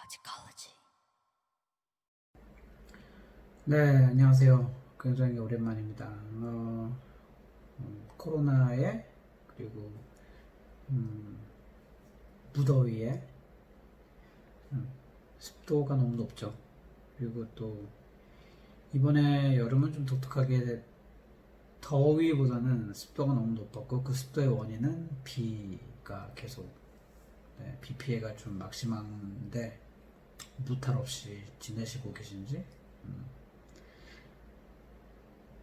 Toxicology. 네, 안녕하세요. 굉장히 오랜만입니다. 코로나에 그리고 무더위에 습도가 너무 높죠. 그리고 또 이번에 여름은 좀 독특하게 더위보다는 습도가 너무 높았고 그 습도의 원인은 비가 계속 비 피해가 좀 막심한데 무탈 없이 지내시고 계신지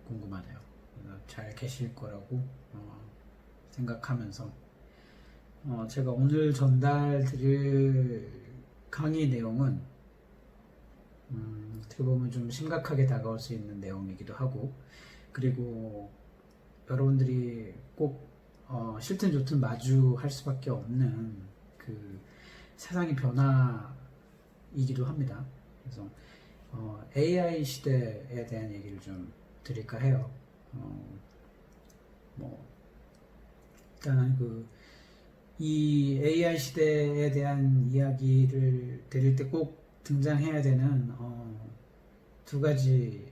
궁금하네요. 잘 계실 거라고 생각하면서 제가 오늘 전달 드릴 강의 내용은 어떻게 보면 좀 심각하게 다가올 수 있는 내용이기도 하고, 그리고 여러분들이 꼭 싫든 좋든 마주할 수밖에 없는 그 세상의 변화이기도 합니다. 그래서 AI 시대에 대한 얘기를 좀 드릴까 해요. 뭐 일단은 이 AI 시대에 대한 이야기를 드릴 때 꼭 등장해야 되는 두 가지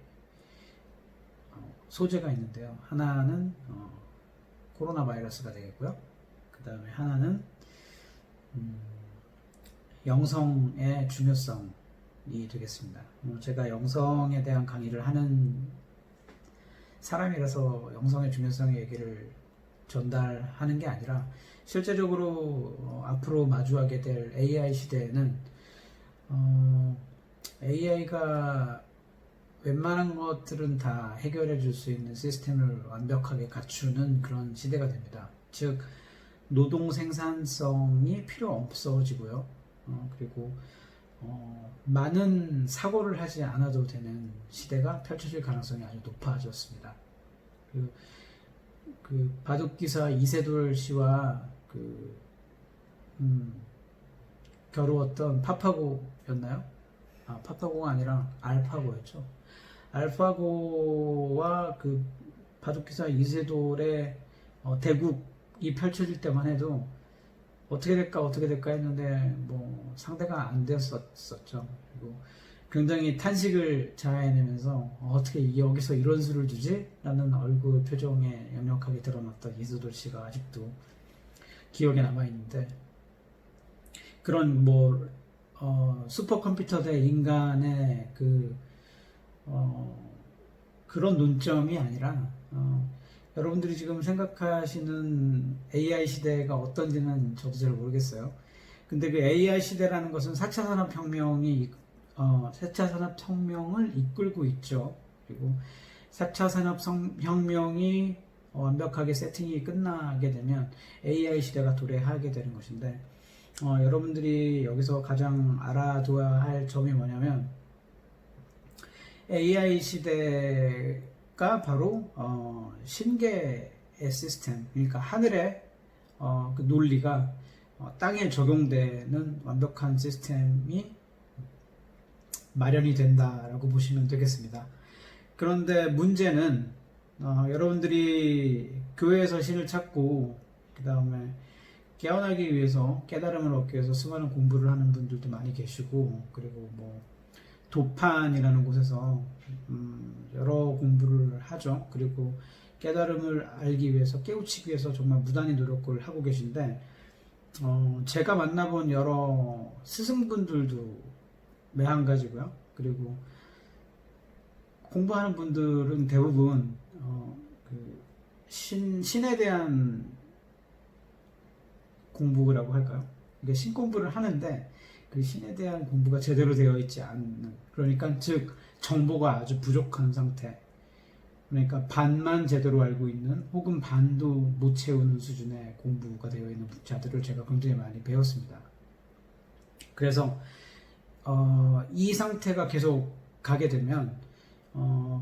소재가 있는데요. 하나는 코로나 바이러스가 되겠고요. 그 다음에 하나는 영성의 중요성이 되겠습니다. 제가 영성에 대한 강의를 하는 사람이라서 영성의 중요성의 얘기를 전달하는 게 아니라 실제적으로 앞으로 마주하게 될 AI 시대에는 AI가 웬만한 것들은 다 해결해 줄 수 있는 시스템을 완벽하게 갖추는 그런 시대가 됩니다. 즉 노동 생산성이 필요 없어지고요. 그리고 많은 사고를 하지 않아도 되는 시대가 펼쳐질 가능성이 아주 높아졌습니다. 그 바둑기사 이세돌 씨와 겨루었던 파파고였나요? 파파고가 아니라 알파고였죠. 알파고와 그 바둑기사 이세돌의 대국이 펼쳐질 때만 해도 어떻게 될까 했는데 뭐 상대가 안 됐었죠. 그리고 굉장히 탄식을 자아내면서 어떻게 여기서 이런 수를 두지? 라는 얼굴 표정에 역력하게 드러났던 이세돌 씨가 아직도 기억에 남아있는데, 그런 슈퍼컴퓨터 대 인간의 그런 논점이 아니라 여러분들이 지금 생각하시는 AI 시대가 어떤지는 저도 잘 모르겠어요. 근데 그 AI 시대라는 것은 4차 산업혁명을 이끌고 있죠. 그리고 4차 산업혁명이 완벽하게 세팅이 끝나게 되면 AI 시대가 도래하게 되는 것인데, 여러분들이 여기서 가장 알아둬야 할 점이 뭐냐면 AI 시대가 바로 신계의 시스템, 그러니까 하늘의 그 논리가 땅에 적용되는 완벽한 시스템이 마련이 된다라고 보시면 되겠습니다. 그런데 문제는 여러분들이 교회에서 신을 찾고 그 다음에 깨어나기 위해서, 깨달음을 얻기 위해서 수많은 공부를 하는 분들도 많이 계시고, 그리고 도판이라는 곳에서 여러 공부를 하죠. 그리고 깨달음을 알기 위해서, 깨우치기 위해서 정말 무단히 노력을 하고 계신데, 제가 만나본 여러 스승분들도 매한가지고요. 그리고 공부하는 분들은 대부분 신에 대한 공부라고 할까요? 이게 신 공부를 하는데 그 신에 대한 공부가 제대로 되어 있지 않는, 그러니까 즉 정보가 아주 부족한 상태, 그러니까 반만 제대로 알고 있는 혹은 반도 못 채우는 수준의 공부가 되어 있는 자들을 제가 굉장히 많이 배웠습니다. 그래서 이 상태가 계속 가게 되면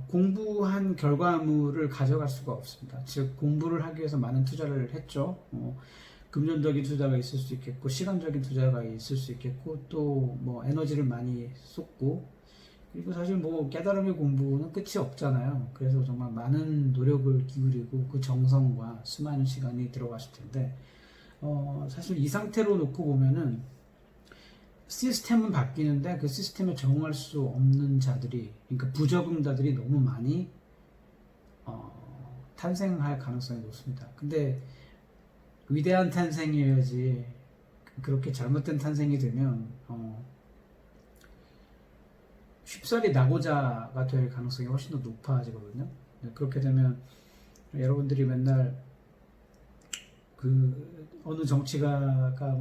공부한 결과물을 가져갈 수가 없습니다. 즉 공부를 하기 위해서 많은 투자를 했죠. 금전적인 투자가 있을 수 있겠고, 시간적인 투자가 있을 수 있겠고, 또 에너지를 많이 쏟고, 그리고 사실 깨달음의 공부는 끝이 없잖아요. 그래서 정말 많은 노력을 기울이고 그 정성과 수많은 시간이 들어갔을 텐데, 사실 이 상태로 놓고 보면은 시스템은 바뀌는데 그 시스템에 적응할 수 없는 자들이, 그러니까 부적응자들이 너무 많이 탄생할 가능성이 높습니다. 근데 위대한 탄생이어야지 그렇게 잘못된 탄생이 되면 쉽사리 낙오자가 될 가능성이 훨씬 더 높아지거든요. 그렇게 되면 여러분들이 맨날 그 어느 정치가가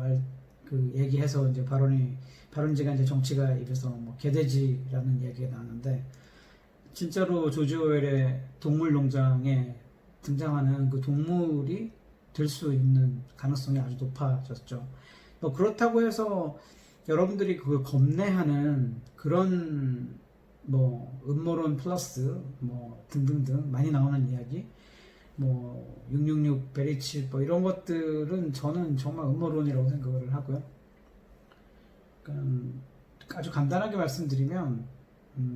얘기해서 이제 발언지가 이제 정치가 입에서 뭐 개돼지라는 얘기가 나는데, 진짜로 조지 오웰의 동물농장에 등장하는 그 동물이 될 수 있는 가능성이 아주 높아졌죠. 뭐 그렇다고 해서 여러분들이 그걸 겁내하는 그런 뭐 음모론 플러스 뭐 등등등 많이 나오는 이야기, 뭐 666 베리칩 뭐 이런 것들은 저는 정말 음모론이라고 생각을 하고요. 아주 간단하게 말씀드리면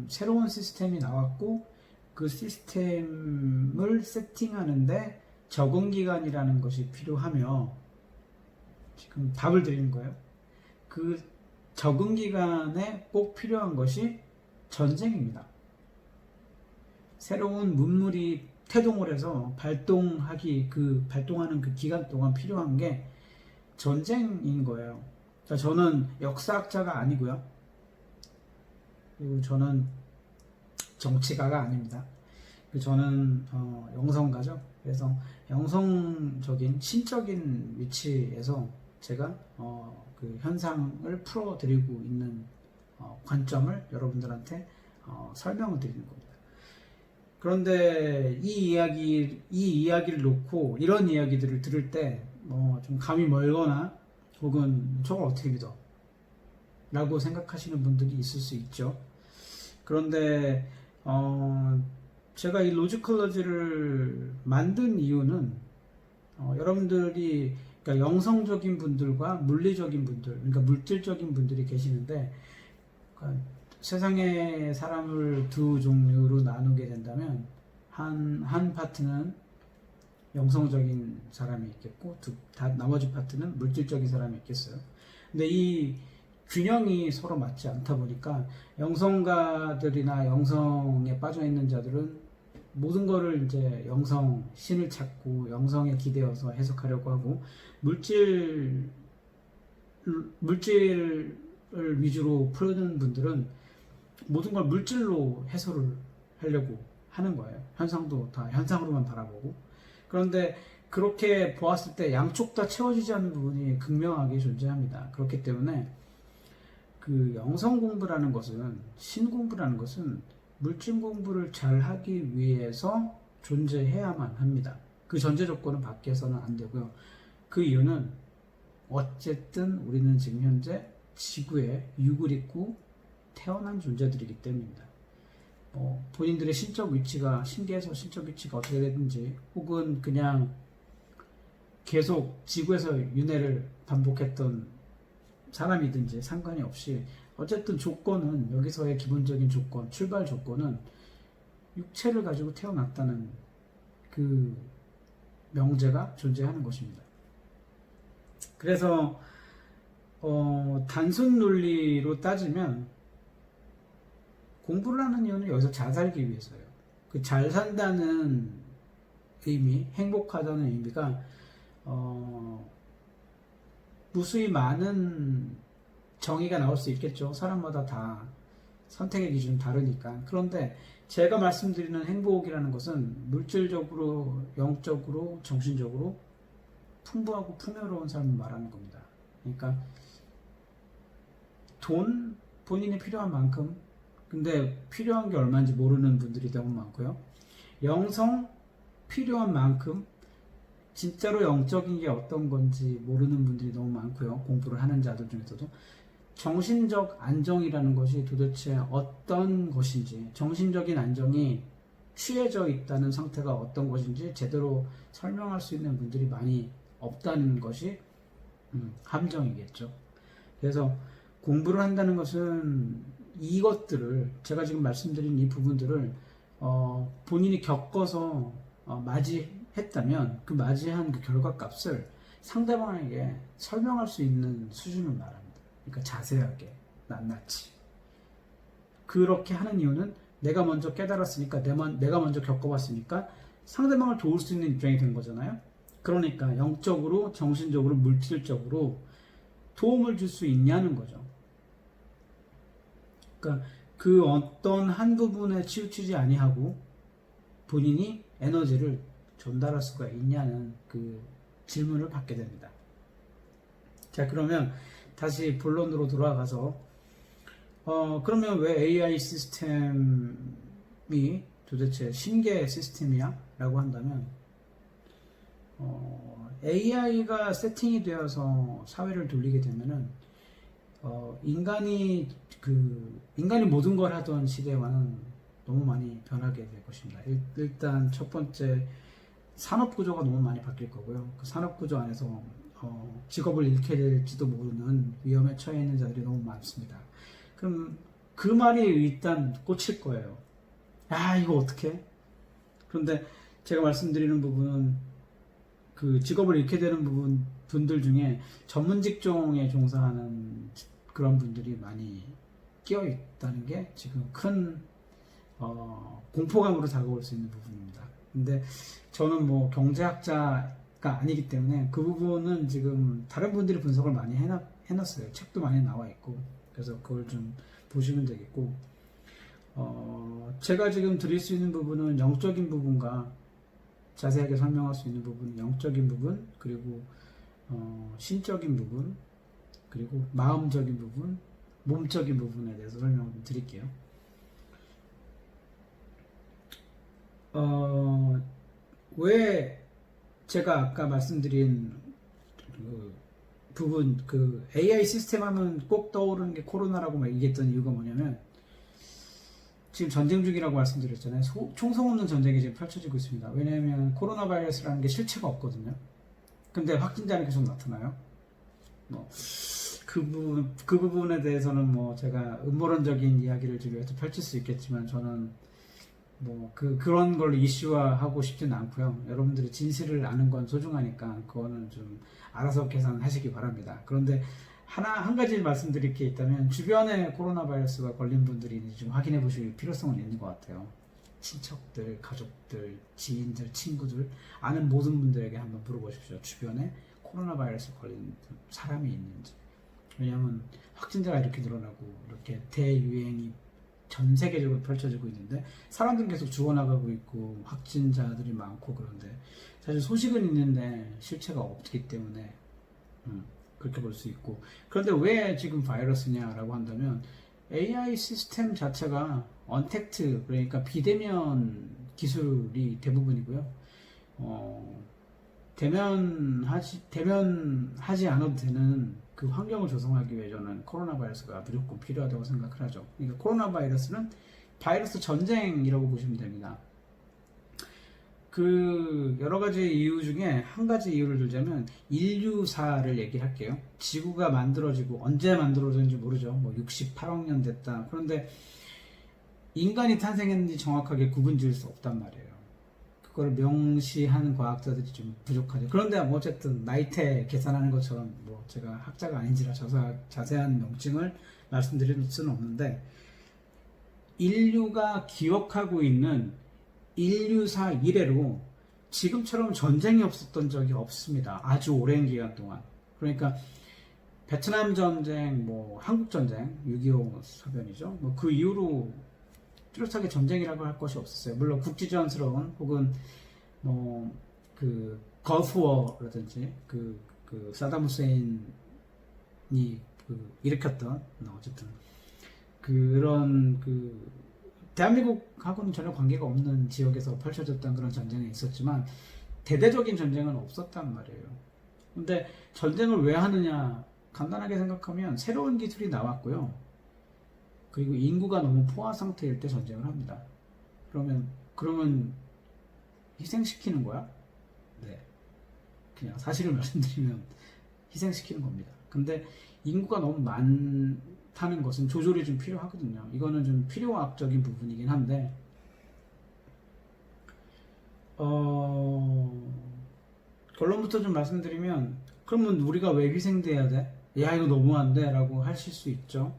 새로운 시스템이 나왔고 그 시스템을 세팅하는데 적응기간이라는 것이 필요하며, 지금 답을 드리는 거예요. 그 적응기간에 꼭 필요한 것이 전쟁입니다. 새로운 문물이 태동을 해서 발동하는 그 기간 동안 필요한 게 전쟁인 거예요. 저는 역사학자가 아니고요. 그리고 저는 정치가가 아닙니다. 저는 영성가죠. 그래서 영성적인 신적인 위치에서 제가 그 현상을 풀어드리고 있는 관점을 여러분들한테 설명을 드리는 겁니다. 그런데 이 이야기를 놓고 이런 이야기들을 들을 때 좀 감이 멀거나 혹은 저걸 어떻게 믿어? 라고 생각하시는 분들이 있을 수 있죠. 그런데 제가 이 로지컬러지를 만든 이유는 여러분들이, 그러니까 영성적인 분들과 물리적인 분들, 그러니까 물질적인 분들이 계시는데, 그러니까 세상의 사람을 두 종류로 나누게 된다면 한 파트는 영성적인 사람이 있겠고 나머지 파트는 물질적인 사람이 있겠어요. 근데 이 균형이 서로 맞지 않다 보니까 영성가들이나 영성에 빠져 있는 자들은 모든 거를 이제 영성, 신을 찾고 영성에 기대어서 해석하려고 하고, 물질을 위주로 푸는 분들은 모든 걸 물질로 해설을 하려고 하는 거예요. 현상도 다 현상으로만 바라보고. 그런데 그렇게 보았을 때 양쪽 다 채워지지 않는 부분이 극명하게 존재합니다. 그렇기 때문에 그 영성 공부라는 것은, 신 공부라는 것은 물질 공부를 잘 하기 위해서 존재해야만 합니다. 그 전제 조건은 밖에서는 안 되고요. 그 이유는 어쨌든 우리는 지금 현재 지구에 육을 입고 태어난 존재들이기 때문입니다. 본인들의 신적 위치가, 신계에서 신적 위치가 어떻게 되든지, 혹은 그냥 계속 지구에서 윤회를 반복했던 사람이든지 상관이 없이, 어쨌든 조건은, 여기서의 기본적인 조건, 출발 조건은 육체를 가지고 태어났다는 그 명제가 존재하는 것입니다. 그래서 단순 논리로 따지면 공부를 하는 이유는 여기서 잘 살기 위해서예요. 그 잘 산다는 의미, 행복하다는 의미가 무수히 많은 정의가 나올 수 있겠죠. 사람마다 다 선택의 기준이 다르니까. 그런데 제가 말씀드리는 행복이라는 것은 물질적으로, 영적으로, 정신적으로 풍부하고 풍요로운 삶을 말하는 겁니다. 그러니까 돈, 본인이 필요한 만큼, 근데 필요한 게 얼마인지 모르는 분들이 너무 많고요. 영성, 필요한 만큼 진짜로 영적인 게 어떤 건지 모르는 분들이 너무 많고요. 공부를 하는 자들 중에서도. 정신적 안정이라는 것이 도대체 어떤 것인지, 정신적인 안정이 취해져 있다는 상태가 어떤 것인지 제대로 설명할 수 있는 분들이 많이 없다는 것이 함정이겠죠. 그래서 공부를 한다는 것은 이것들을, 제가 지금 말씀드린 이 부분들을 본인이 겪어서 맞이했다면 그 맞이한 그 결과값을 상대방에게 설명할 수 있는 수준을 말합니다. 그러니까 자세하게, 낱낱이. 그렇게 하는 이유는 내가 먼저 깨달았으니까, 내가 먼저 겪어봤으니까 상대방을 도울 수 있는 입장이 된 거잖아요. 그러니까 영적으로, 정신적으로, 물질적으로 도움을 줄 수 있냐는 거죠. 그러니까 그 어떤 한 부분에 치우치지 아니하고 본인이 에너지를 전달할 수가 있냐는 그 질문을 받게 됩니다. 자, 그러면 다시 본론으로 돌아가서 그러면 왜 AI 시스템이 도대체 신계 시스템이야? 라고 한다면 AI가 세팅이 되어서 사회를 돌리게 되면은 인간이 모든 걸 하던 시대와는 너무 많이 변하게 될 것입니다. 일단 첫 번째 산업 구조가 너무 많이 바뀔 거고요. 그 산업 구조 안에서 직업을 잃게 될지도 모르는 위험에 처해 있는 자들이 너무 많습니다. 그럼 그 말이 일단 꽂힐 거예요. 아, 이거 어떡해? 그런데 제가 말씀드리는 부분은 그 직업을 잃게 되는 분들 중에 전문 직종에 종사하는 그런 분들이 많이 끼어 있다는 게 지금 큰 공포감으로 다가올 수 있는 부분입니다. 근데 저는 뭐 경제학자가 아니기 때문에 그 부분은 지금 다른 분들이 분석을 많이 해놨어요. 책도 많이 나와 있고. 그래서 그걸 좀 보시면 되겠고, 제가 지금 드릴 수 있는 부분은 영적인 부분과 자세하게 설명할 수 있는 부분은 영적인 부분, 그리고 신적인 부분, 그리고 마음적인 부분, 몸적인 부분에 대해서 설명을 드릴게요. 왜 제가 아까 말씀드린 그 부분, 그 AI 시스템 하면 꼭 떠오르는 게 코로나라고 막 얘기했던 이유가 뭐냐면, 지금 전쟁 중이라고 말씀드렸잖아요. 총성 없는 전쟁이 지금 펼쳐지고 있습니다. 왜냐하면 코로나 바이러스라는 게 실체가 없거든요. 근데 확진자는 계속 나타나요. 그 부분에 대해서는 뭐 제가 음모론적인 이야기를 지금 여기서 펼칠 수 있겠지만, 저는 그런 걸 이슈화하고 싶지는 않고요. 여러분들이 진실을 아는 건 소중하니까 그거는 좀 알아서 계산하시기 바랍니다. 그런데 한 가지 말씀드릴 게 있다면, 주변에 코로나 바이러스가 걸린 분들이 좀 확인해 보실 필요성은 있는 것 같아요. 친척들, 가족들, 지인들, 친구들, 아는 모든 분들에게 한번 물어보십시오. 주변에 코로나 바이러스 걸린 사람이 있는지. 왜냐하면 확진자가 이렇게 늘어나고 이렇게 대유행이 전 세계적으로 펼쳐지고 있는데 사람들은 계속 죽어나가고 있고 확진자들이 많고, 그런데 사실 소식은 있는데 실체가 없기 때문에 그렇게 볼 수 있고. 그런데 왜 지금 바이러스냐라고 한다면, AI 시스템 자체가 언택트, 그러니까 비대면 기술이 대부분이고요. 대면하지 않아도 되는 그 환경을 조성하기 위해 저는 코로나 바이러스가 무조건 필요하다고 생각을 하죠. 그러니까 코로나 바이러스는 바이러스 전쟁이라고 보시면 됩니다. 그 여러 가지 이유 중에 한 가지 이유를 들자면 인류사를 얘기할게요. 지구가 만들어지고 언제 만들어졌는지 모르죠. 뭐 68억 년 됐다. 그런데 인간이 탄생했는지 정확하게 구분 지을 수 없단 말이에요. 그걸 명시하는 과학자들이 좀 부족하죠. 그런데 뭐 어쨌든 나이테 계산하는 것처럼, 뭐 제가 학자가 아닌지라 자세한 명칭을 말씀드릴 수는 없는데, 인류가 기억하고 있는 인류사 이래로 지금처럼 전쟁이 없었던 적이 없습니다. 아주 오랜 기간 동안. 그러니까 베트남 전쟁, 뭐 한국 전쟁, 6.25 사변이죠. 뭐 그 이후로 뚜렷하게 전쟁이라고 할 것이 없었어요. 물론 국지전스러운 혹은 뭐 그 걸프워라든지 그 사담 후세인이 일으켰던 어쨌든 그런 대한민국하고는 전혀 관계가 없는 지역에서 펼쳐졌던 그런 전쟁이 있었지만 대대적인 전쟁은 없었단 말이에요. 근데 전쟁을 왜 하느냐, 간단하게 생각하면 새로운 기술이 나왔고요. 그리고 인구가 너무 포화 상태일 때 전쟁을 합니다. 그러면 희생시키는 거야? 네. 그냥 사실을 말씀드리면 희생시키는 겁니다. 근데 인구가 너무 많다는 것은 조절이 좀 필요하거든요. 이거는 좀 필요학적인 부분이긴 한데, 결론부터 좀 말씀드리면, 그러면 우리가 왜 희생돼야 돼? 야 이거 너무한데 라고 하실 수 있죠.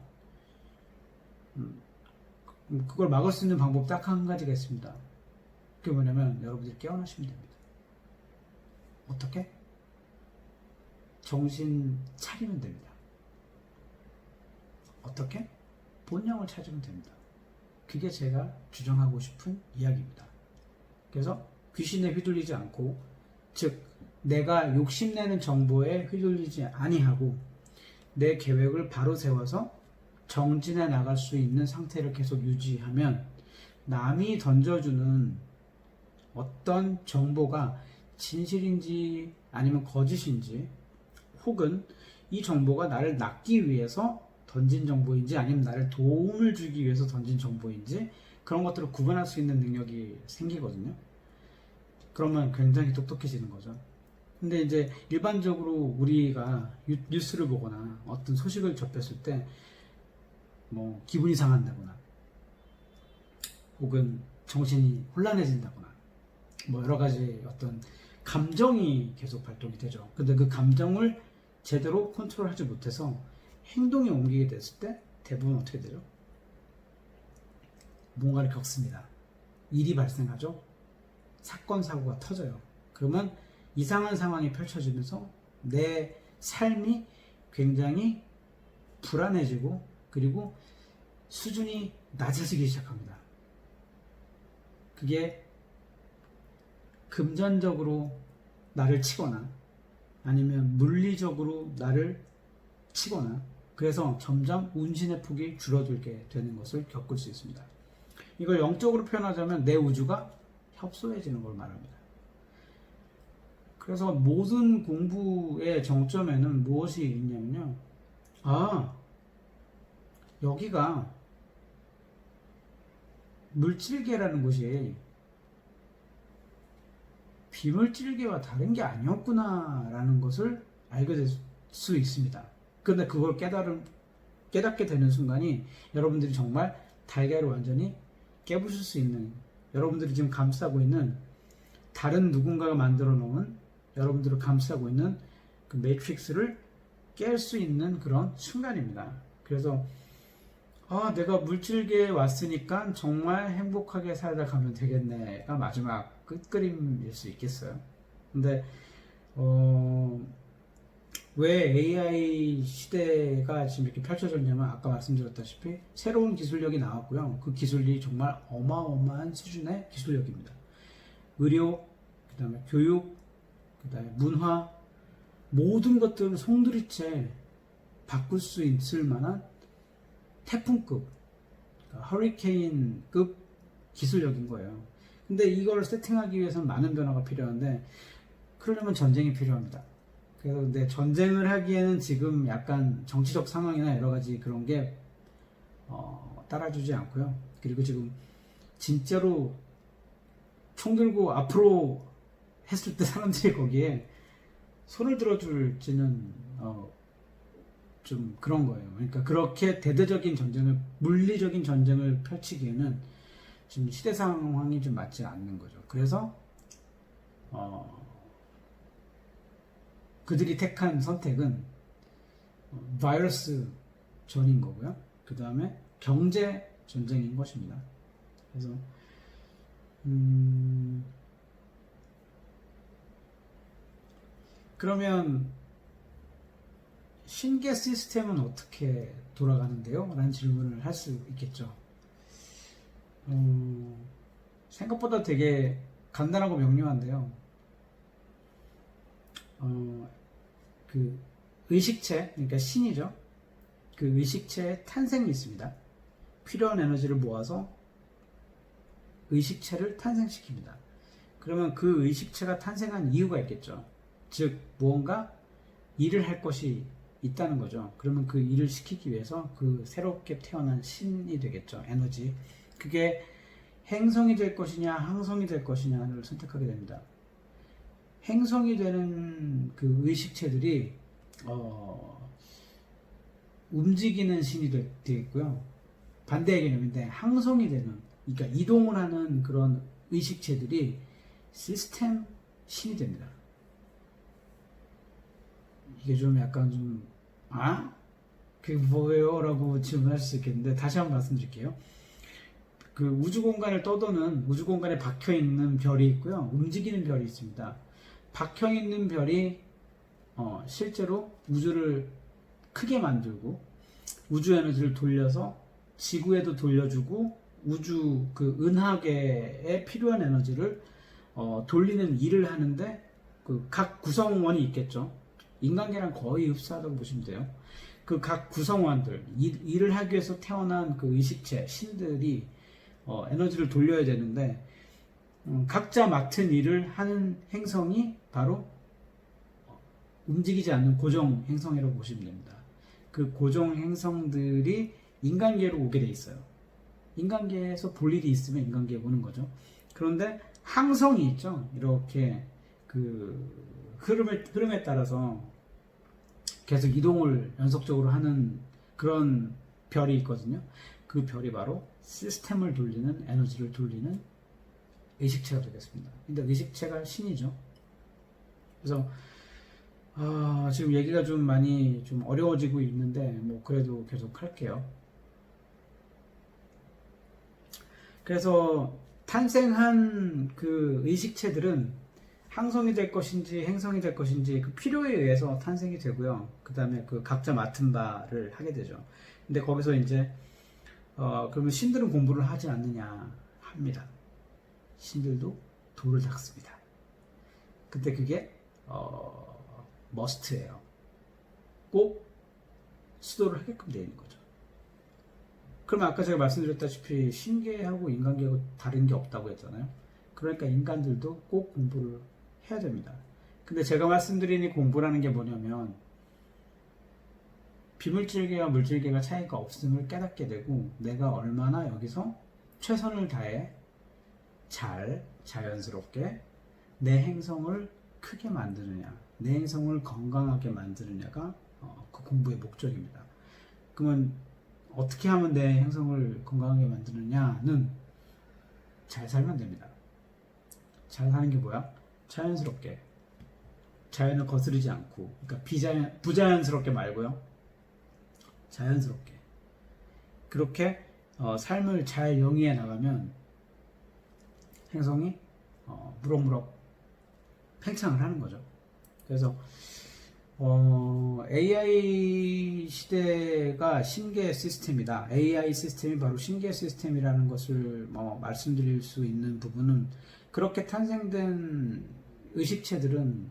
그걸 막을 수 있는 방법 딱 한 가지가 있습니다. 그게 뭐냐면 여러분들이 깨어나시면 됩니다. 어떻게? 정신 차리면 됩니다. 어떻게? 본령을 찾으면 됩니다. 그게 제가 주장하고 싶은 이야기입니다. 그래서 귀신에 휘둘리지 않고, 즉 내가 욕심내는 정보에 휘둘리지 아니하고 내 계획을 바로 세워서 정진해 나갈 수 있는 상태를 계속 유지하면 남이 던져주는 어떤 정보가 진실인지 아니면 거짓인지, 혹은 이 정보가 나를 낚기 위해서 던진 정보인지 아니면 나를 도움을 주기 위해서 던진 정보인지, 그런 것들을 구분할 수 있는 능력이 생기거든요. 그러면 굉장히 똑똑해지는 거죠. 근데 이제 일반적으로 우리가 뉴스를 보거나 어떤 소식을 접했을 때 뭐 기분이 상한다거나 혹은 정신이 혼란해진다거나 뭐 여러 가지 어떤 감정이 계속 발동이 되죠. 근데 그 감정을 제대로 컨트롤하지 못해서 행동에 옮기게 됐을 때 대부분 어떻게 되죠? 뭔가를 겪습니다. 일이 발생하죠. 사건 사고가 터져요. 그러면 이상한 상황이 펼쳐지면서 내 삶이 굉장히 불안해지고, 그리고 수준이 낮아지기 시작합니다. 그게 금전적으로 나를 치거나 아니면 물리적으로 나를 치거나, 그래서 점점 운신의 폭이 줄어들게 되는 것을 겪을 수 있습니다. 이걸 영적으로 표현하자면 내 우주가 협소해지는 걸 말합니다. 그래서 모든 공부의 정점에는 무엇이 있냐면요, 여기가 물질계라는 것이 비물질계와 다른 게 아니었구나 라는 것을 알게 될 수 있습니다. 근데 그걸 깨닫게 되는 순간이 여러분들이 정말 달걀을 완전히 깨부술 수 있는, 여러분들이 지금 감싸고 있는 다른 누군가가 만들어 놓은, 여러분들을 감싸고 있는 그 매트릭스를 깰 수 있는 그런 순간입니다. 그래서 내가 물질계에 왔으니까 정말 행복하게 살다 가면 되겠네가 마지막 끝그림일 수 있겠어요. 근데 왜 AI 시대가 지금 이렇게 펼쳐졌냐면, 아까 말씀드렸다시피 새로운 기술력이 나왔고요. 그 기술이 정말 어마어마한 수준의 기술력입니다. 의료, 그 다음에 교육, 그 다음에 문화, 모든 것들을 송두리째 바꿀 수 있을 만한 태풍급, 그러니까 허리케인급 기술력인 거예요. 근데 이걸 세팅하기 위해서는 많은 변화가 필요한데, 그러려면 전쟁이 필요합니다. 그래서 근데 전쟁을 하기에는 지금 약간 정치적 상황이나 여러 가지 그런 게 따라주지 않고요. 그리고 지금 진짜로 총 들고 앞으로 했을 때 사람들이 거기에 손을 들어줄지는 좀 그런 거예요. 그러니까 그렇게 대대적인 전쟁을, 물리적인 전쟁을 펼치기에는 지금 시대 상황이 좀 맞지 않는 거죠. 그래서 그들이 택한 선택은 바이러스 전인 거고요. 그 다음에 경제 전쟁인 것입니다. 그래서 그러면 신계 시스템은 어떻게 돌아가는데요? 라는 질문을 할 수 있겠죠. 생각보다 되게 간단하고 명료한데요. 그 의식체, 그러니까 신이죠. 그 의식체의 탄생이 있습니다. 필요한 에너지를 모아서 의식체를 탄생시킵니다. 그러면 그 의식체가 탄생한 이유가 있겠죠. 즉 무언가 일을 할 것이 있다는 거죠. 그러면 그 일을 시키기 위해서 그 새롭게 태어난 신이 되겠죠. 에너지. 그게 행성이 될 것이냐 항성이 될 것이냐를 선택하게 됩니다. 행성이 되는 그 의식체들이 움직이는 신이 되겠고요. 반대의 개념인데, 항성이 되는, 그러니까 이동을 하는 그런 의식체들이 시스템 신이 됩니다. 이게 좀 약간 좀 아? 그게 뭐예요? 라고 질문할 수 있겠는데 다시 한번 말씀드릴게요. 그 우주 공간을 떠도는 우주 공간에 박혀 있는 별이 있고요. 움직이는 별이 있습니다. 박혀 있는 별이 실제로 우주를 크게 만들고 우주 에너지를 돌려서 지구에도 돌려주고 우주 그 은하계에 필요한 에너지를 돌리는 일을 하는데 그 각 구성원이 있겠죠. 인간계랑 거의 흡사하다고 보시면 돼요. 그 각 구성원들 일을 하기 위해서 태어난 그 의식체 신들이 에너지를 돌려야 되는데 각자 맡은 일을 하는 행성이 바로 움직이지 않는 고정 행성이라고 보시면 됩니다. 그 고정 행성들이 인간계로 오게 돼 있어요. 인간계에서 볼 일이 있으면 인간계에 오는 거죠. 그런데 항성이 있죠. 이렇게 그 흐름에 따라서 계속 이동을 연속적으로 하는 그런 별이 있거든요. 그 별이 바로 시스템을 돌리는 에너지를 돌리는 의식체가 되겠습니다. 근데 의식체가 신이죠. 그래서 지금 얘기가 좀 많이 좀 어려워지고 있는데 뭐 그래도 계속 할게요. 그래서 탄생한 그 의식체들은 항성이 될 것인지 행성이 될 것인지 그 필요에 의해서 탄생이 되고요. 그 다음에 그 각자 맡은 바를 하게 되죠. 근데 거기서 이제 그러면 신들은 공부를 하지 않느냐 합니다. 신들도 돌을 닦습니다. 근데 그게 머스트예요. 꼭 수도를 하게끔 되어 있는 거죠. 그러면 아까 제가 말씀드렸다시피 신계하고 인간계하고 다른 게 없다고 했잖아요. 그러니까 인간들도 꼭 공부를 해야 됩니다. 근데 제가 말씀드린 이 공부라는 게 뭐냐면 비물질계와 물질계가 차이가 없음을 깨닫게 되고 내가 얼마나 여기서 최선을 다해 잘 자연스럽게 내 행성을 크게 만드느냐 내 행성을 건강하게 만드느냐가 그 공부의 목적입니다. 그러면 어떻게 하면 내 행성을 건강하게 만드느냐는 잘 살면 됩니다. 잘 사는 게 뭐야? 자연스럽게 자연을 거스르지 않고 그러니까 부자연스럽게 말고요. 자연스럽게 그렇게 삶을 잘 영위해 나가면 행성이 무럭무럭 팽창을 하는 거죠. 그래서 AI 시대가 신계 시스템이다. AI 시스템이 바로 신계 시스템이라는 것을 말씀드릴 수 있는 부분은 그렇게 탄생된 의식체들은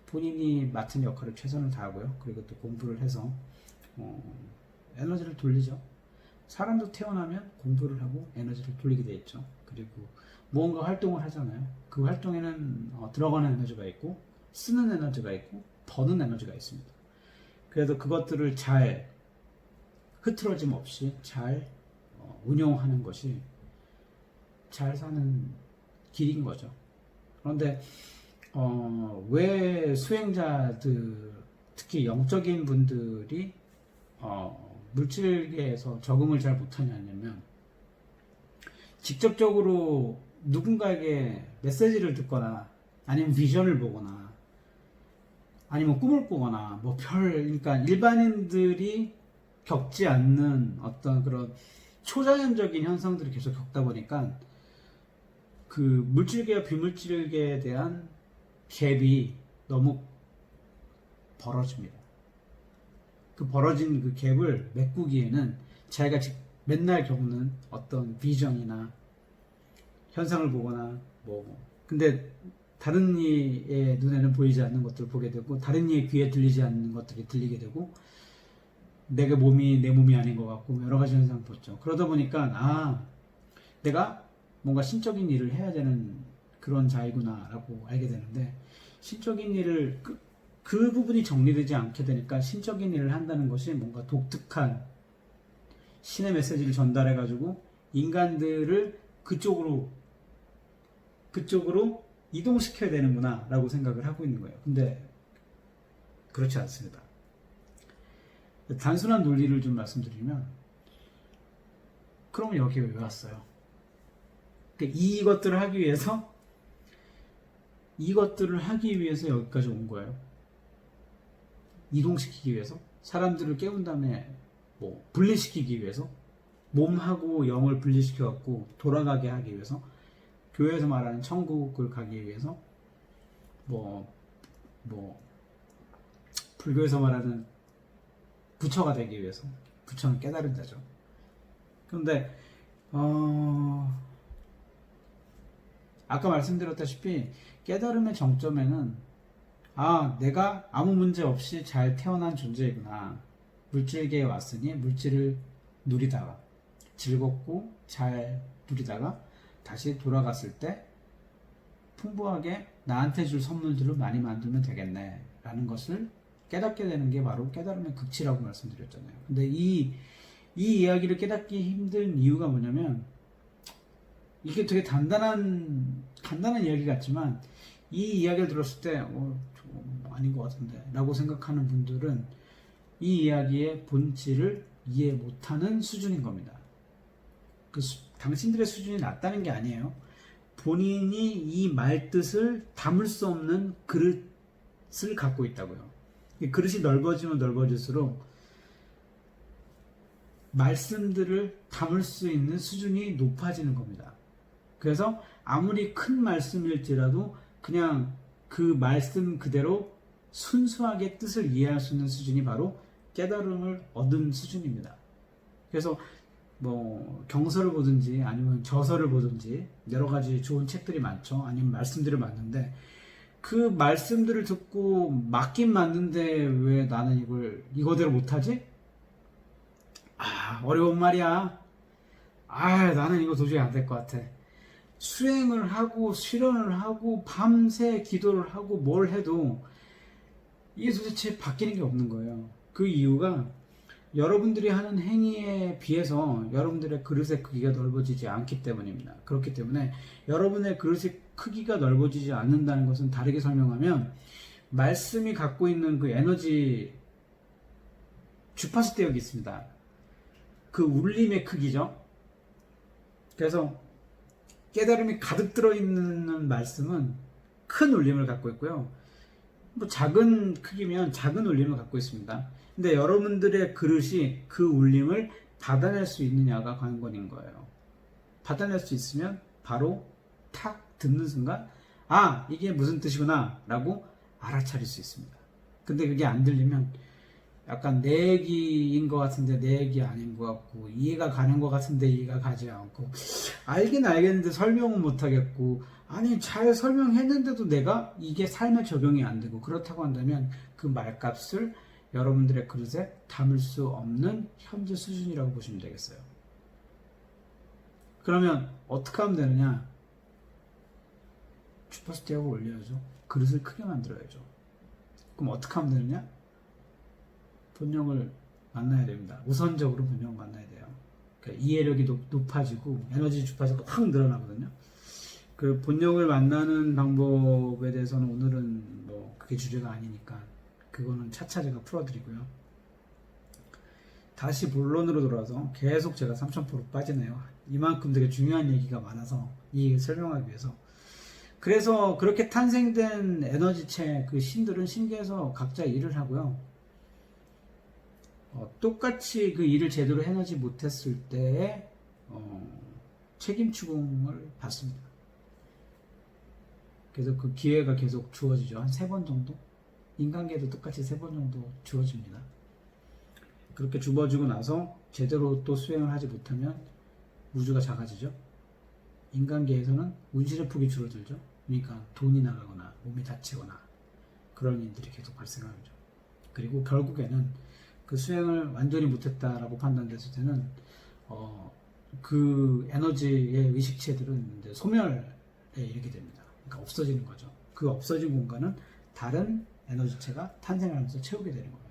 본인이 맡은 역할을 최선을 다하고요. 그리고 또 공부를 해서 에너지를 돌리죠. 사람도 태어나면 공부를 하고 에너지를 돌리게 돼 있죠. 그리고 무언가 활동을 하잖아요. 그 활동에는 들어가는 에너지가 있고 쓰는 에너지가 있고 버는 에너지가 있습니다. 그래서 그것들을 잘 흐트러짐 없이 잘 운용하는 것이 잘 사는 길인 거죠. 그런데 왜 수행자들 특히 영적인 분들이 물질계에서 적응을 잘 못하냐면 직접적으로 누군가에게 메시지를 듣거나 아니면 비전을 보거나 아니면 꿈을 꾸거나 그러니까 일반인들이 겪지 않는 어떤 그런 초자연적인 현상들을 계속 겪다 보니까 그 물질계와 비물질계에 대한 갭이 너무 벌어집니다. 그 벌어진 그 갭을 메꾸기에는 자기가 맨날 겪는 어떤 비전이나 현상을 보거나 근데 다른 이의 눈에는 보이지 않는 것들을 보게 되고 다른 이의 귀에 들리지 않는 것들이 들리게 되고 내 몸이 아닌 것 같고 여러 가지 현상을 보죠. 그러다 보니까 내가 뭔가 신적인 일을 해야 되는 그런 자이구나 라고 알게 되는데 신적인 일을 그 부분이 정리되지 않게 되니까 신적인 일을 한다는 것이 뭔가 독특한 신의 메시지를 전달해 가지고 인간들을 그쪽으로 이동시켜야 되는구나 라고 생각을 하고 있는 거예요. 근데 그렇지 않습니다. 단순한 논리를 좀 말씀드리면 그럼 여기 왜 왔어요? 이것들을 하기 위해서 여기까지 온 거예요. 이동시키기 위해서 사람들을 깨운 다음에 뭐 분리시키기 위해서, 몸하고 영을 분리시켜 갖고 돌아가게 하기 위해서, 교회에서 말하는 천국을 가기 위해서, 뭐 불교에서 말하는 부처가 되기 위해서, 부처는 깨달은 자죠. 그런데 아까 말씀드렸다시피 깨달음의 정점에는 내가 아무 문제 없이 잘 태어난 존재이구나, 물질계에 왔으니 물질을 누리다가 즐겁고 잘 누리다가 다시 돌아갔을 때 풍부하게 나한테 줄 선물들을 많이 만들면 되겠네 라는 것을 깨닫게 되는 게 바로 깨달음의 극치라고 말씀드렸잖아요. 근데 이 이야기를 깨닫기 힘든 이유가 뭐냐면, 이게 되게 간단한 이야기 같지만 이 이야기를 들었을 때 좀 아닌 것 같은데 라고 생각하는 분들은 이 이야기의 본질을 이해 못하는 수준인 겁니다. 당신들의 수준이 낮다는 게 아니에요. 본인이 이 말뜻을 담을 수 없는 그릇을 갖고 있다고요. 이 그릇이 넓어지면 넓어질수록 말씀들을 담을 수 있는 수준이 높아지는 겁니다. 그래서 아무리 큰 말씀일지라도 그냥 그 말씀 그대로 순수하게 뜻을 이해할 수 있는 수준이 바로 깨달음을 얻은 수준입니다. 그래서 뭐 경서를 보든지 아니면 저서를 보든지 여러 가지 좋은 책들이 많죠. 아니면 말씀들이 많은데, 그 말씀들을 듣고 맞긴 맞는데 왜 나는 이거대로 못하지? 어려운 말이야. 나는 이거 도저히 안 될 것 같아. 수행을 하고 실현을 하고 밤새 기도를 하고 뭘 해도 이게 도대체 바뀌는 게 없는 거예요. 그 이유가 여러분들이 하는 행위에 비해서 여러분들의 그릇의 크기가 넓어지지 않기 때문입니다. 그렇기 때문에 여러분의 그릇의 크기가 넓어지지 않는다는 것은, 다르게 설명하면 말씀이 갖고 있는 그 에너지 주파수 대역이 있습니다. 그 울림의 크기죠. 그래서 깨달음이 가득 들어있는 말씀은 큰 울림을 갖고 있고요. 뭐 작은 크기면 작은 울림을 갖고 있습니다. 근데 여러분들의 그릇이 그 울림을 받아낼 수 있느냐가 관건인 거예요. 받아낼 수 있으면 바로 탁 듣는 순간 이게 무슨 뜻이구나 라고 알아차릴 수 있습니다. 근데 그게 안 들리면 약간 내 얘기인 것 같은데 내 얘기 아닌 것 같고, 이해가 가는 것 같은데 이해가 가지 않고, 알긴 알겠는데 설명은 못하겠고, 잘 설명했는데도 내가 이게 삶에 적용이 안 되고, 그렇다고 한다면 그 말값을 여러분들의 그릇에 담을 수 없는 현재 수준이라고 보시면 되겠어요. 그러면 어떻게 하면 되느냐? 주파수 대역을 올려야죠. 그릇을 크게 만들어야죠. 그럼 어떻게 하면 되느냐? 본영을 만나야 됩니다. 우선적으로 본영을 만나야 돼요. 그러니까 이해력이 높아지고 에너지 주파수가 확 늘어나거든요. 그 본영을 만나는 방법에 대해서는 오늘은 뭐 그게 주제가 아니니까 그거는 차차 제가 풀어드리고요. 다시 본론으로 돌아와서 계속 제가 3000% 빠지네요. 이만큼 되게 중요한 얘기가 많아서 이 얘기를 설명하기 위해서. 그래서 그렇게 탄생된 에너지체 그 신들은 신기해서 각자 일을 하고요. 똑같이 그 일을 제대로 해내지 못했을 때에 책임 추궁을 받습니다. 그래서 그 기회가 계속 주어지죠. 한 3번 정도? 인간계도 똑같이 3번 정도 주어집니다. 그렇게 주어지고 나서 제대로 또 수행을 하지 못하면 우주가 작아지죠. 인간계에서는 운신의 폭이 줄어들죠. 그러니까 돈이 나가거나 몸이 다치거나 그런 일들이 계속 발생하죠. 그리고 결국에는 그 수행을 완전히 못했다라고 판단됐을 때는 그 에너지의 의식체들은 이제 소멸에 이르게 됩니다. 그러니까 없어지는 거죠. 그 없어진 공간은 다른 에너지체가 탄생하면서 채우게 되는 거예요.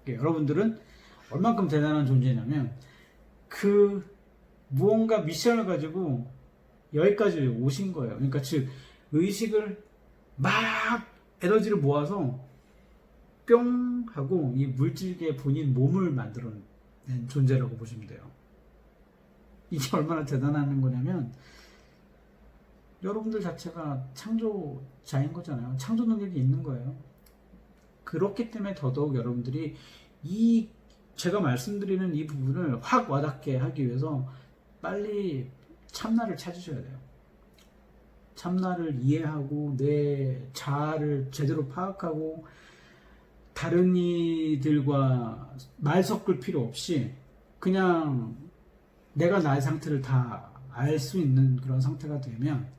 그러니까 여러분들은 얼만큼 대단한 존재냐면 그 무언가 미션을 가지고 여기까지 오신 거예요. 그러니까 즉 의식을 막 에너지를 모아서 뿅 하고 이 물질계의 본인 몸을 만들어낸 존재라고 보시면 돼요. 이게 얼마나 대단한 거냐면 여러분들 자체가 창조자인 거잖아요. 창조 능력이 있는 거예요. 그렇기 때문에 더더욱 여러분들이 이 제가 말씀드리는 이 부분을 확 와닿게 하기 위해서 빨리 참나를 찾으셔야 돼요. 참나를 이해하고 내 자아를 제대로 파악하고 다른 이들과 말 섞을 필요 없이 그냥 내가 나의 상태를 다 알 수 있는 그런 상태가 되면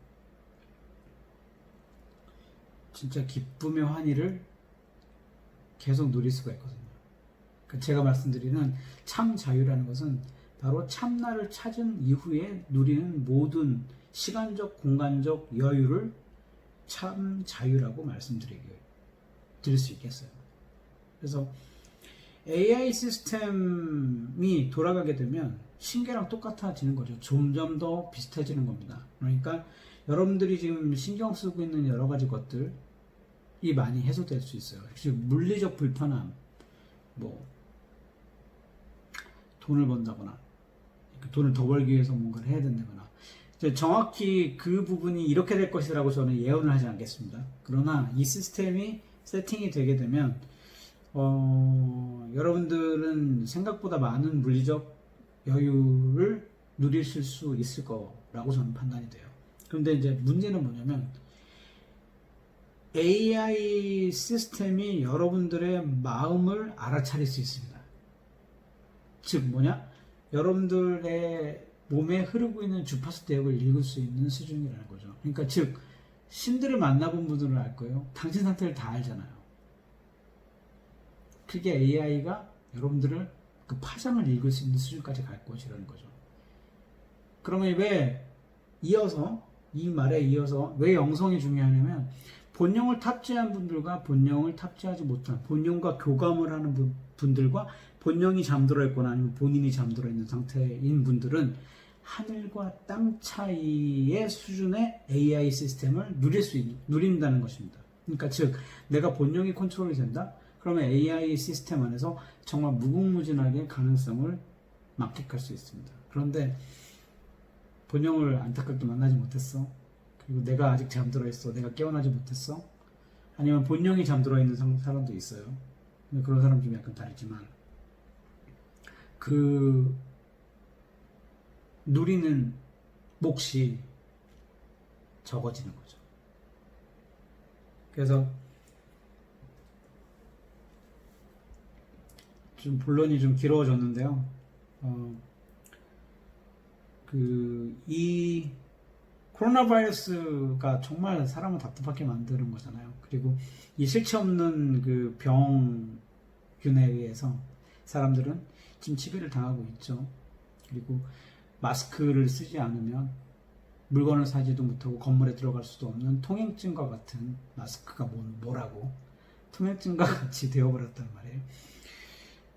진짜 기쁨의 환희를 계속 누릴 수가 있거든요. 그러니까 제가 말씀드리는 참 자유라는 것은 바로 참나를 찾은 이후에 누리는 모든 시간적, 공간적 여유를 참 자유라고 드릴 수 있겠어요. 그래서 AI 시스템이 돌아가게 되면 신계랑 똑같아지는 거죠. 점점 더 비슷해지는 겁니다. 그러니까 여러분들이 지금 신경 쓰고 있는 여러 가지 것들이 많이 해소될 수 있어요. 즉 물리적 불편함, 뭐 돈을 번다거나 돈을 더 벌기 위해서 뭔가를 해야 된다거나 정확히 그 부분이 이렇게 될 것이라고 저는 예언을 하지 않겠습니다. 그러나 이 시스템이 세팅이 되게 되면 여러분들은 생각보다 많은 물리적 여유를 누리실 수 있을 거라고 저는 판단이 돼요. 그런데 이제 문제는 뭐냐면 AI 시스템이 여러분들의 마음을 알아차릴 수 있습니다. 즉 뭐냐? 여러분들의 몸에 흐르고 있는 주파수 대역을 읽을 수 있는 수준이라는 거죠. 그러니까 즉 신들을 만나본 분들은 알 거예요. 당신 상태를 다 알잖아요. 그게 AI가 여러분들을 그 파장을 읽을 수 있는 수준까지 갈 것이라는 거죠. 그러면 왜 이 말에 이어서 왜 영성이 중요하냐면 본영을 탑재한 분들과 본영을 탑재하지 못한 본영과 교감을 하는 분들과 본영이 잠들어 있거나 아니면 본인이 잠들어 있는 상태인 분들은 하늘과 땅 차이의 수준의 AI 시스템을 누린다는 것입니다. 그러니까 즉 내가 본영이 컨트롤이 된다? 그러면 AI 시스템 안에서 정말 무궁무진하게 가능성을 만끽할 수 있습니다. 그런데 본영을 안타깝게 만나지 못했어. 그리고 내가 아직 잠들어 있어. 내가 깨어나지 못했어. 아니면 본영이 잠들어 있는 사람도 있어요. 그런 사람 좀 약간 다르지만 그 누리는 몫이 적어지는 거죠. 그래서 좀 본론이 좀 길어졌는데요. 이 코로나 바이러스가 정말 사람을 답답하게 만드는 거잖아요. 그리고 이 실체 없는 그 병균에 의해서 사람들은 지금 치매를 당하고 있죠. 그리고 마스크를 쓰지 않으면 물건을 사지도 못하고 건물에 들어갈 수도 없는 통행증과 같은 마스크가 뭐라고 통행증과 같이 되어버렸단 말이에요.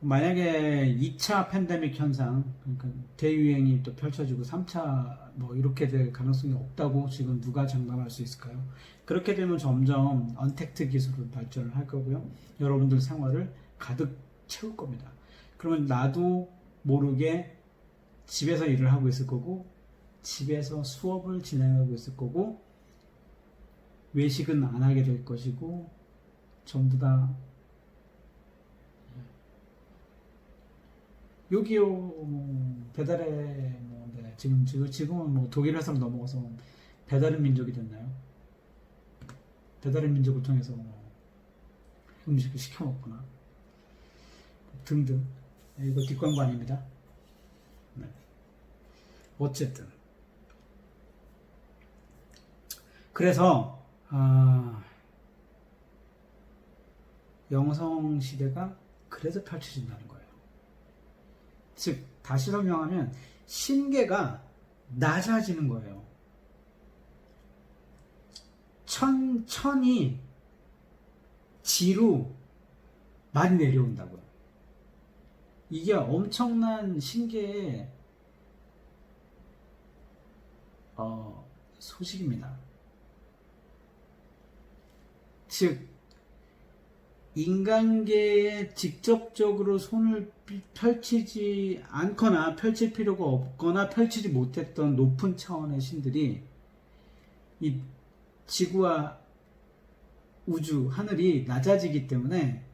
만약에 2차 팬데믹 현상, 그러니까 대유행이 또 펼쳐지고 3차 뭐 이렇게 될 가능성이 없다고 지금 누가 장담할 수 있을까요? 그렇게 되면 점점 언택트 기술을 발전을 할 거고요. 여러분들 생활을 가득 채울 겁니다. 그러면 나도 모르게 집에서 일을 하고 있을 거고 집에서 수업을 진행하고 있을 거고 외식은 안 하게 될 것이고 전부 다 요기요 배달의 네, 지금은 뭐 독일 회사로 넘어가서 배달의 민족이 됐나요? 배달의 민족을 통해서 음식을 시켜 먹거나 등등. 이거 뒷광고 아닙니다. 네. 어쨌든 그래서 영성 시대가 그래서 펼쳐진다는 거예요. 즉 다시 설명하면 신계가 낮아지는 거예요. 천이 지로 많이 내려온다고요. 이게 엄청난 신계의 소식입니다. 즉 인간계에 직접적으로 손을 펼치지 않거나 펼칠 필요가 없거나 펼치지 못했던 높은 차원의 신들이 이 지구와 우주, 하늘이 낮아지기 때문에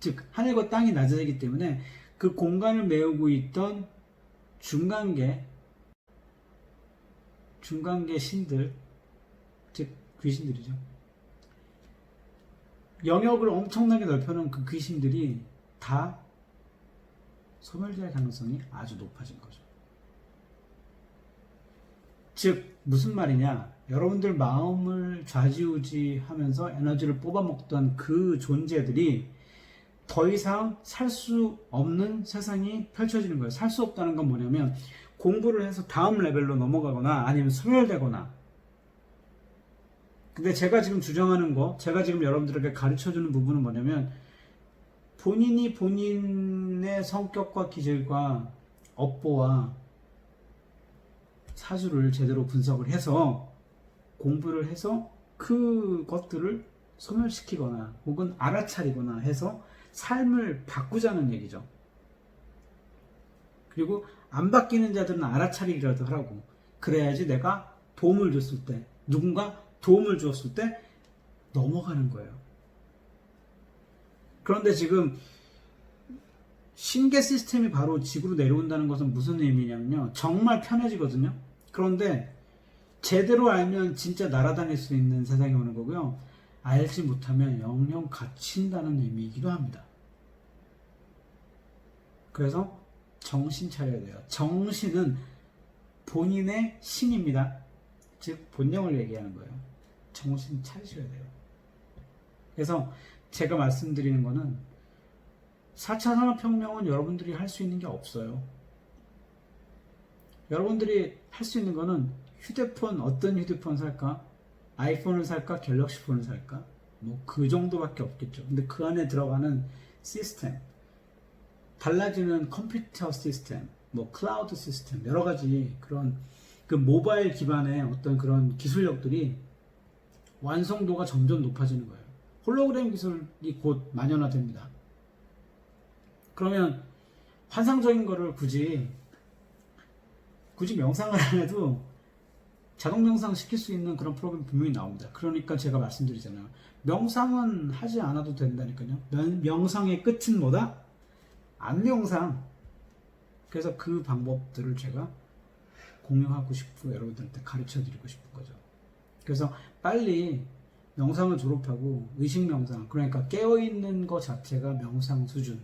즉 하늘과 땅이 낮아지기 때문에 그 공간을 메우고 있던 중간계 신들, 즉 귀신들이죠. 영역을 엄청나게 넓혀놓은 그 귀신들이 다 소멸될 가능성이 아주 높아진 거죠. 즉 무슨 말이냐, 여러분들 마음을 좌지우지하면서 에너지를 뽑아먹던 그 존재들이 더 이상 살 수 없는 세상이 펼쳐지는 거예요. 살 수 없다는 건 뭐냐면 공부를 해서 다음 레벨로 넘어가거나 아니면 소멸되거나. 근데 제가 지금 주장하는 거, 제가 지금 여러분들에게 가르쳐주는 부분은 뭐냐면 본인이 본인의 성격과 기질과 업보와 사주를 제대로 분석을 해서 공부를 해서 그것들을 소멸시키거나 혹은 알아차리거나 해서 삶을 바꾸자는 얘기죠. 그리고 안 바뀌는 자들은 알아차리기라도 하라고. 그래야지 내가 도움을 줬을 때, 누군가 도움을 주었을 때 넘어가는 거예요. 그런데 지금 신계 시스템이 바로 지구로 내려온다는 것은 무슨 의미냐면요, 정말 편해지거든요. 그런데 제대로 알면 진짜 날아다닐 수 있는 세상이 오는 거고요, 알지 못하면 영영 갇힌다는 의미이기도 합니다. 그래서 정신 차려야 돼요. 정신은 본인의 신입니다. 즉 본령을 얘기하는 거예요. 정신 차리셔야 돼요. 그래서 제가 말씀드리는 거는 4차 산업혁명은 여러분들이 할 수 있는 게 없어요. 여러분들이 할 수 있는 거는 휴대폰, 어떤 휴대폰 살까? 아이폰을 살까? 갤럭시 폰을 살까? 뭐 그 정도밖에 없겠죠. 근데 그 안에 들어가는 시스템, 달라지는 컴퓨터 시스템, 뭐 클라우드 시스템, 여러 가지 그런 그 모바일 기반의 어떤 그런 기술력들이 완성도가 점점 높아지는 거예요. 홀로그램 기술이 곧 만연화됩니다. 그러면 환상적인 거를 굳이 명상을 안 해도 자동 명상 시킬 수 있는 그런 프로그램 분명히 나옵니다. 그러니까 제가 말씀드리잖아요. 명상은 하지 않아도 된다니까요. 명상의 끝은 뭐다? 안명상. 그래서 그 방법들을 제가 공유하고 싶고 여러분들한테 가르쳐 드리고 싶은 거죠. 그래서 빨리 명상을 졸업하고 의식 명상, 그러니까 깨어있는 것 자체가 명상 수준,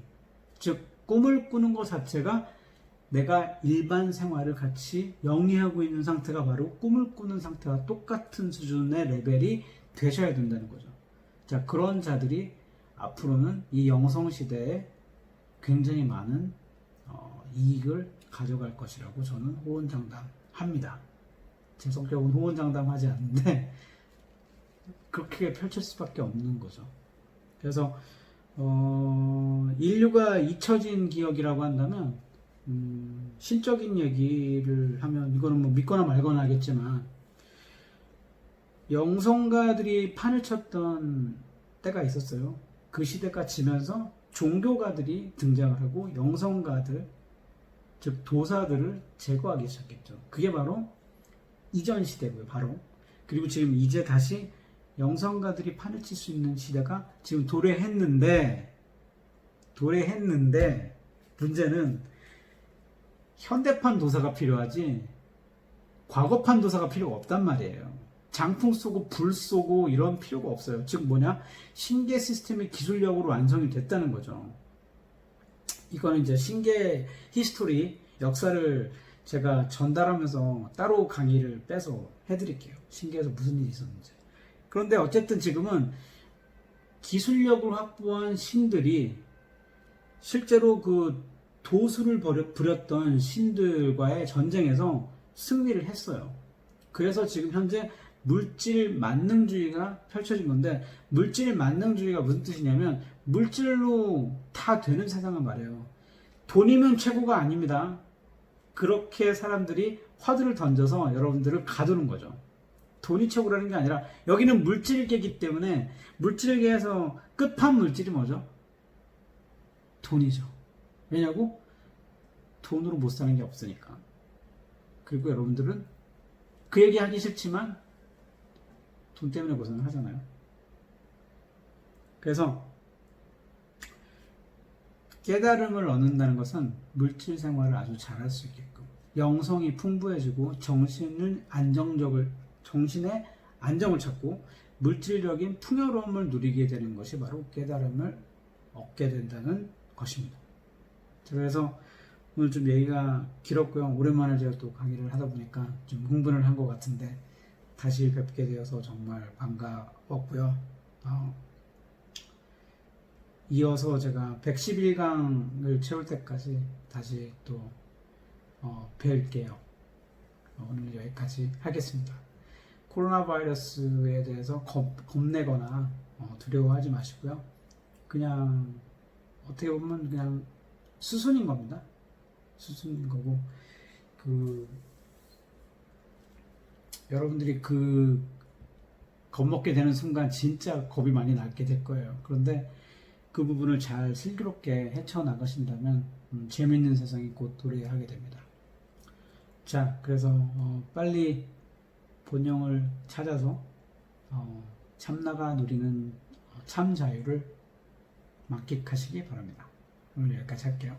즉 꿈을 꾸는 것 자체가 내가 일반 생활을 같이 영위하고 있는 상태가 바로 꿈을 꾸는 상태와 똑같은 수준의 레벨이 되셔야 된다는 거죠. 자, 그런 자들이 앞으로는 이 영성시대에 굉장히 많은 이익을 가져갈 것이라고 저는 호언장담합니다. 제 성격은 호언장담하지 않는데 그렇게 펼칠 수밖에 없는 거죠. 그래서 인류가 잊혀진 기억이라고 한다면 신적인 얘기를 하면 이거는 뭐 믿거나 말거나 하겠지만 영성가들이 판을 쳤던 때가 있었어요. 그 시대가 지면서 종교가들이 등장을 하고 영성가들, 즉 도사들을 제거하기 시작했죠. 그게 바로 이전 시대고요. 바로. 그리고 지금 이제 다시 영성가들이 판을 칠 수 있는 시대가 지금 도래했는데 문제는 현대판 도사가 필요하지 과거판 도사가 필요가 없단 말이에요. 장풍 쏘고 불 쏘고 이런 필요가 없어요. 즉 뭐냐, 신계 시스템의 기술력으로 완성이 됐다는 거죠. 이거는 이제 신계 히스토리, 역사를 제가 전달하면서 따로 강의를 빼서 해드릴게요. 신계에서 무슨 일이 있었는지. 그런데 어쨌든 지금은 기술력을 확보한 신들이 실제로 그 도수를 부렸던 신들과의 전쟁에서 승리를 했어요. 그래서 지금 현재 물질 만능주의가 펼쳐진 건데, 물질 만능주의가 무슨 뜻이냐면 물질로 다 되는 세상을 말해요. 돈이면 최고가 아닙니다. 그렇게 사람들이 화두를 던져서 여러분들을 가두는 거죠. 돈이 최고라는 게 아니라 여기는 물질계이기 때문에 물질계에서 끝판 물질이 뭐죠? 돈이죠. 왜냐고? 돈으로 못 사는 게 없으니까. 그리고 여러분들은 그 얘기 하기 싫지만 돈 때문에 고생을 하잖아요. 그래서 깨달음을 얻는다는 것은 물질 생활을 아주 잘할 수 있게끔 영성이 풍부해지고 정신의 안정을 찾고 물질적인 풍요로움을 누리게 되는 것이 바로 깨달음을 얻게 된다는 것입니다. 그래서 오늘 좀 얘기가 길었고요. 오랜만에 제가 또 강의를 하다 보니까 좀 흥분을 한 것 같은데 다시 뵙게 되어서 정말 반가웠고요. 이어서 제가 111강을 채울 때까지 다시 또 뵐게요. 오늘 여기까지 하겠습니다. 코로나 바이러스에 대해서 겁내거나 두려워하지 마시고요. 그냥 어떻게 보면 그냥 수순인 겁니다. 수순인 거고 여러분들이 겁먹게 되는 순간 진짜 겁이 많이 나게 될 거예요. 그런데 그 부분을 잘 슬기롭게 헤쳐나가신다면 재밌는 세상이 곧 도래하게 됩니다. 자, 그래서 빨리 본영을 찾아서 참나가 누리는 참 자유를 만끽하시기 바랍니다. 오늘 여기까지 할게요.